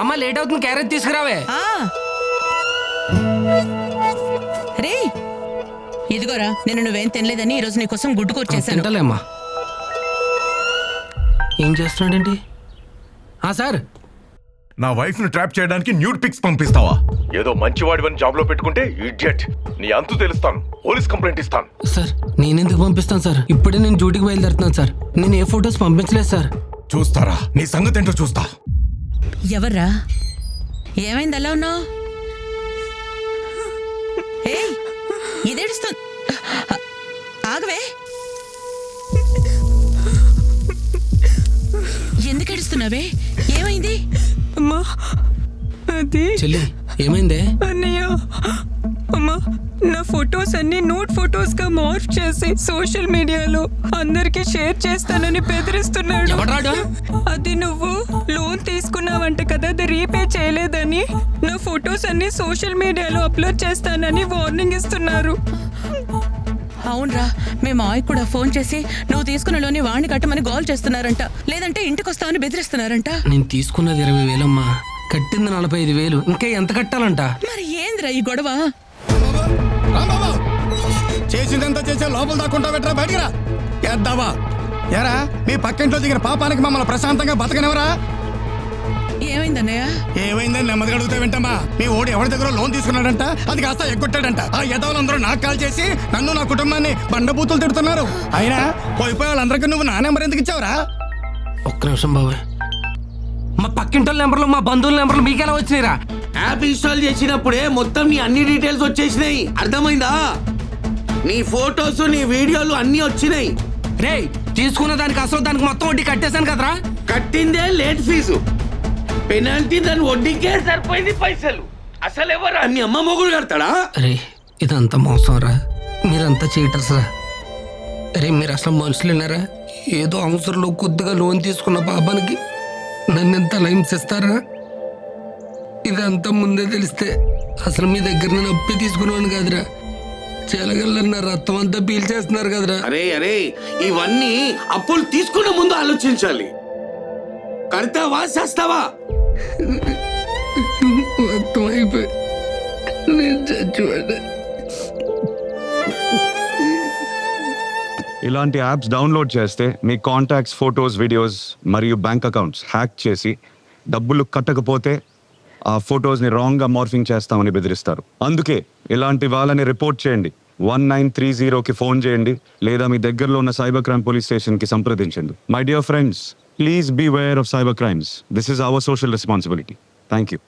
అమ్మ లేట్ అవుతుంది, క్యారెట్ తీసుకురావే. రే ఇదిగోరా, నేను నువ్వేం తినలేదని ఈరోజు నీకోసం గుడ్డు కూర చేశాను. తింటలేమ్మా. ఏం చేస్తున్నాడేంటి? సార్, నా వైఫ్ ను ట్రాప్ చేయడానికి న్యూడ్ పిక్స్ పంపిస్తావా? ఏదో మంచివాడివని జాబ్ లో పెట్టుకుంటే ఇడియట్. నీ అంతు తెలుస్తాను, పోలీస్ కంప్లైంట్ ఇస్తాను. సార్ నేనెందుకు పంపిస్తాను సార్? ఇప్పుడే నేను డ్యూటీకి బయలుదేరుతున్నాను సార్. నేను ఏ ఫొటోస్ పంపించలేదు సార్. చూస్తారా నీ సంగతి ఏంటో చూస్తా. ఎవర్రా? ఏమైంది అలా ఉన్నావు? ఇదేడుస్తుంది. ఆగవే, ఎందుకు ఏడుస్తున్నావే? ఏమైంది? అమ్మా అది చెల్లి ఏమైందే? అన్నయ్య, అమ్మా నా ఫొటోస్ అన్ని నోట్ ఫొటోస్ గా మార్ఫ్ చేసి సోషల్ మీడియాలో అందరికి షేర్ చేస్తానని బెదిరిస్తున్నాడు. అది నువ్వు లోన్ తీసుకున్నావంట కదా, అది రీపే చేయలేదని నా ఫొటోస్ అన్ని సోషల్ మీడియాలో అప్లోడ్ చేస్తానని వార్నింగ్ ఇస్తున్నారు. అవునరా, మేము మావయ్య కూడా ఫోన్ చేసి నువ్వు తీసుకున్న లోని వాణ్ణి కట్టమని గోల్ చేస్తున్నారంట, లేదంటే ఇంటికి వస్తామని బెదిరిస్తున్నారంట. నేను తీసుకున్నది 20,000 అమ్మా, కట్టింది 45,000. ఇంకా ఎంత కట్టాలంట? మరి ఏందిరా ఈ గొడవ? చేసిందంతా చేసే లోపల దాక్కుంటా పెట్టరా, బయటికి రా. ఎద్దావా ఎరా, మీ పక్కింట్లో దిగిన పాపానికి మమ్మల్ని ప్రశాంతంగా బతకనివరా? ఏమైందన్నయ్య? ఏమైందని నెమ్మదిగా అడుగుతా వింటమ్మా. మీ ఓడి ఎవరి దగ్గర లోన్ తీసుకున్నాడంట, అది కాస్త ఎగ్గొట్టాడంట. ఆ యదవులందరూ నాకు కాల్ చేసి నన్ను నా కుటుంబాన్ని బండబూతులు తిడుతున్నారు. అయినా పోయిపోయి వాళ్ళందరికీ నువ్వు నా నెంబర్ ఎందుకు ఇచ్చావురా? ఒక్క నిమిషం బాబు, మా పక్కింటి నెంబర్లు మా బంధువుల నెంబర్లు మీకెలా వచ్చినాయిరా? యాప్ ఇన్స్టాల్ చేసినప్పుడే మొత్తం నీ అన్ని డీటెయిల్స్ వచ్చేసినాయి, అర్థమైందా? నీ ఫోటోస్ నీ వీడియోలు అన్ని వచ్చినాయి. రే తీసుకున్న దానికి అసలు దానికి మొత్తం వడ్డీ కట్టేశాను కదరా. కట్టిందే లేట్ ఫీజు, పెనాల్టీ దాని వడ్డీకే సరిపోయింది పైసలు. అసలు ఎవరా నీ అమ్మ మొగుడు కడతాడా? అరే ఇదంతా మోసం రా, మీరంతా చీటర్స్ రా. అరే మీరు అసలు మనుషులేనారా? ఏదో అవసరంలో కొద్దిగా లోన్ తీసుకున్న పాపానికి నన్ను ఎంత హింసిస్తారా? ఇదంతా ముందే తెలిస్తే అసలు మీ దగ్గర నేను అప్పే తీసుకునేవాడిని కాదురా. చెలగల్లన్న రక్తం అంతా పీల్చేస్తున్నారు కదరా. అరే అరే, ఇవన్నీ అప్పులు తీసుకునే ముందు ఆలోచించాలి. కడతావా చేస్తావా? మొత్తం అయిపోయి నేను చచ్చిపోయా. ఇలాంటి యాప్స్ డౌన్లోడ్ చేస్తే మీ కాంటాక్ట్స్, ఫొటోస్, వీడియోస్ మరియు బ్యాంక్ అకౌంట్స్ హ్యాక్ చేసి డబ్బులు కట్టకపోతే ఆ ఫొటోస్ని రాంగ్గా మార్ఫింగ్ చేస్తామని బెదిరిస్తారు. అందుకే ఇలాంటి వాళ్ళని రిపోర్ట్ చేయండి. 1930కి ఫోన్ చేయండి, లేదా మీ దగ్గరలో ఉన్న సైబర్ క్రైమ్ పోలీస్ స్టేషన్కి సంప్రదించండి. My dear friends, please be aware of cyber crimes. This is our social responsibility. Thank you.